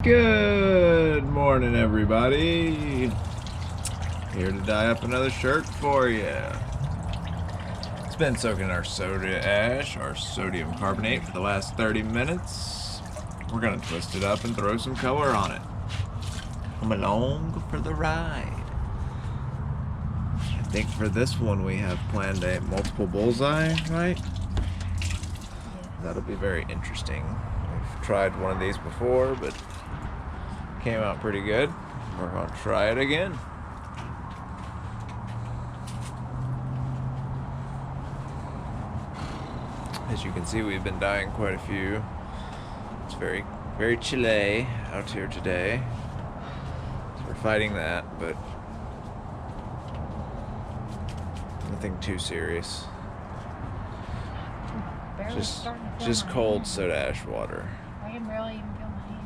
Good morning, everybody. Here to dye up another shirt for you. It's been soaking our soda ash, our sodium carbonate, for the last 30 minutes. We're gonna twist it up and throw some color on it. Come along for the ride. I think for this one we have planned a multiple bullseye, right? That'll be very interesting. We've tried one of these before, but came out pretty good. We're gonna try it again. As you can see, we've been dyeing quite a few. It's very, very chilly out here today. So we're fighting that, but nothing too serious. Just cold soda ash water. I can barely even feel my hand.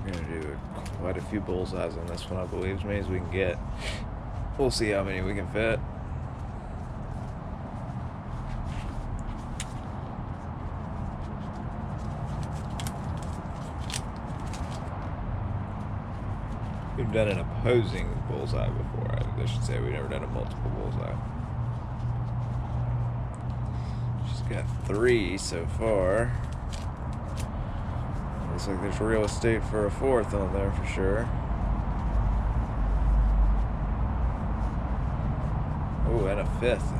We're gonna do quite a few bullseyes on this one, I believe, as many as we can get. We'll see how many we can fit. We've done an opposing bullseye before. I should say we've never done a multiple bullseye. She's got 3 so far. Looks like there's real estate for a 4th on there for sure. Oh, and a 5th.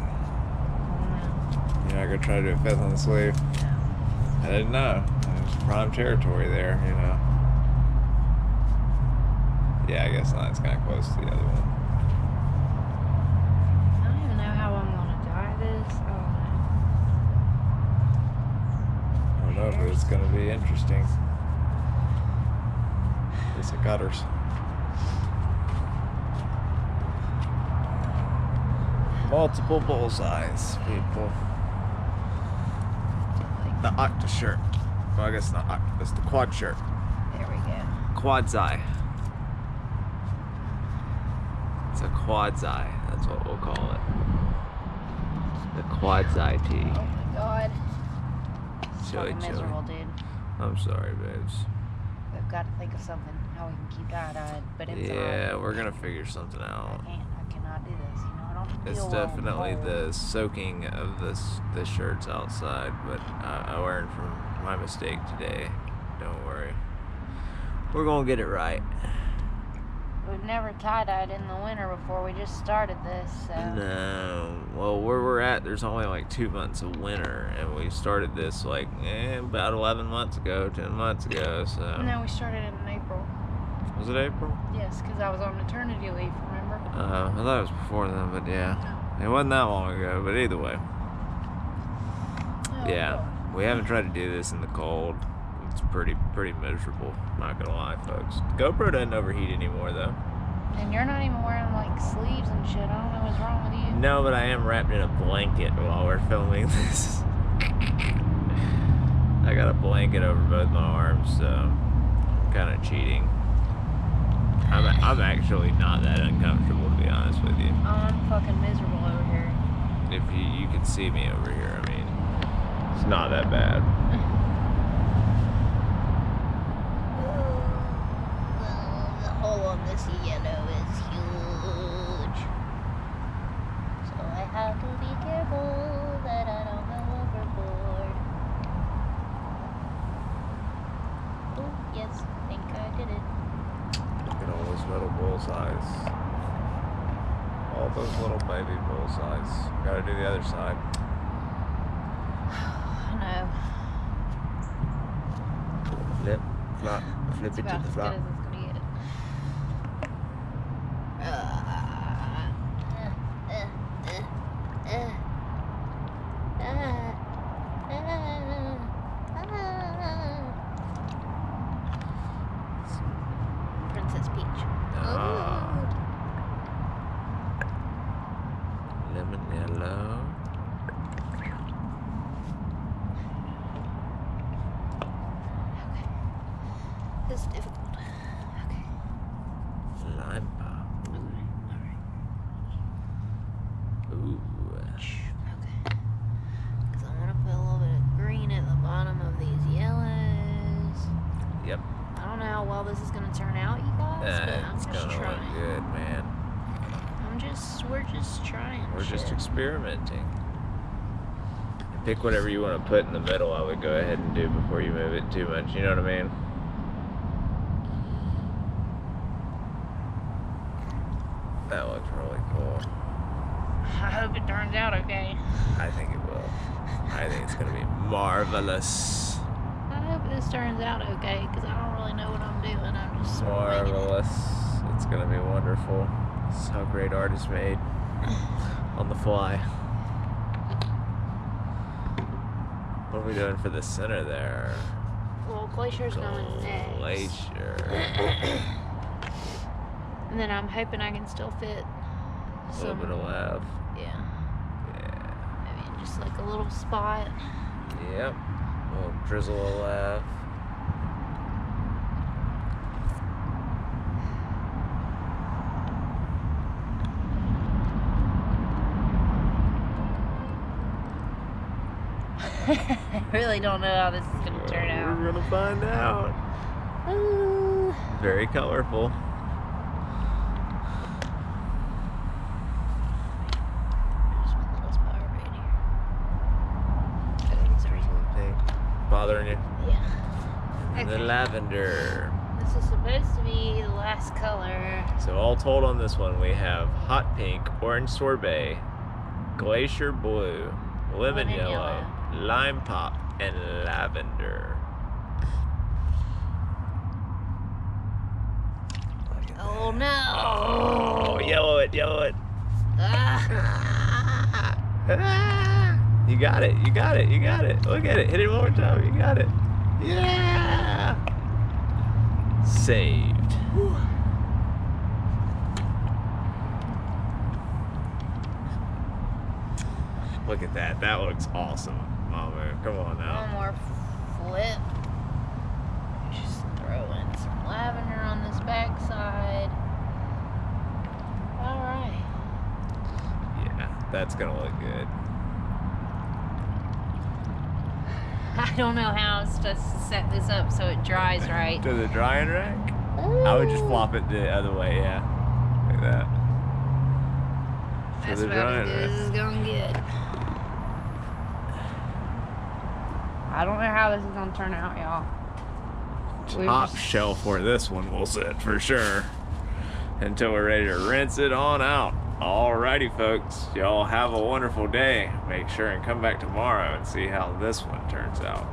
You're not gonna try to do a 5th on the sleeve? I didn't know. There's prime territory there, you know. Yeah, I guess not. It's kind of close to the other one. I don't even know how I'm gonna dye this. I don't know, but it's gonna be interesting. It's a gutters. Multiple bullseyes, people. The octa shirt. Well, I guess not octopus, the quad shirt. There we go. Quad's eye. It's a quad's eye. That's what we'll call it. The quad's eye tee. Oh my god. Chilly, Fucking chilly. miserable, dude. I'm sorry, babes. We've got to think of something how we can keep dye-dyed, but it's Yeah, we're gonna figure something out. I cannot do this. You know, I don't feel It's well definitely cold. the soaking of the shirts outside, but I learned from my mistake today. Don't worry. We're gonna get it right. We've never tie-dyed in the winter before. We just started this, so. No. Well, where we're at, there's only like 2 months of winter, and we started this like about 11 months ago, 10 months ago, so. No, we started in April. Was it April? Yes, because I was on maternity leave, remember? I thought it was before then, but yeah. It wasn't that long ago, but either way. Oh, Yeah, we haven't tried to do this in the cold. It's pretty miserable, not gonna lie, folks. GoPro doesn't overheat anymore, though. And you're not even wearing, like, sleeves and shit. I don't know what's wrong with you. No, but I am wrapped in a blanket while we're filming this. I got a blanket over both my arms, so I'm kind of cheating. I'm actually not that uncomfortable, to be honest with you. I'm fucking miserable over here. If you can see me over here, I mean, it's not that bad. The hole on this yellow is huge. So I have to be careful that I don't go overboard. Oh, yes, I think I did it. Look at all those little bullseyes. All those little baby bullseyes. Gotta do the other side. I know. Flip, flop, flip It's it to about the as good flop. as it's gonna get. Princess Peach. Ah. Lemon yellow. It's difficult. how well this is gonna turn out, you guys, but I'm It's just gonna look trying. good, man. We're just trying. We're just shit. experimenting. Pick whatever you want to put in the middle. I would go ahead and do before you move it too much. You know what I mean? That looks really cool. I hope it turns out okay. I think it will. I think it's gonna be marvelous. I hope this turns out okay, because I don't really know what I'm doing. I'm just sort of winging it. Marvelous. It's gonna be wonderful. This is how great art is made. On the fly. What are we doing for the center there? Well, Glacier's going next. Glacier. And then I'm hoping I can still fit A little bit of laugh. Yeah. Yeah. Maybe just like a little spot. Yep. A little drizzle of laugh. I really don't know how this is going to turn out. We're gonna find out. Ooh. Very colorful. There's one little spot right here. Sorry. Pink. Bothering you? Yeah. And the Okay. lavender. This is supposed to be the last color. So all told on this one, we have hot pink, orange sorbet, glacier blue, lemon yellow, lime pop, and lavender. Oh no! Oh, yellow it, yellow it. Ah. You got it, you got it, you got it. Look at it, hit it one more time, you got it. Yeah! Saved. Whew. Look at that, that looks awesome. Mama, come on One now. more flip. Just throw in some lavender on this backside. Alright. Yeah, that's gonna look good. I don't know how I'm supposed to set this up so it dries right. To the drying rack? I would just flop it the other way, yeah. Like that. That's To the about as drying good as rack. it's gonna get. I don't know how this is gonna turn out, y'all. Top shelf where this one will sit for sure. Until we're ready to rinse it on out. Alrighty folks, y'all have a wonderful day. Make sure and come back tomorrow and see how this one turns out.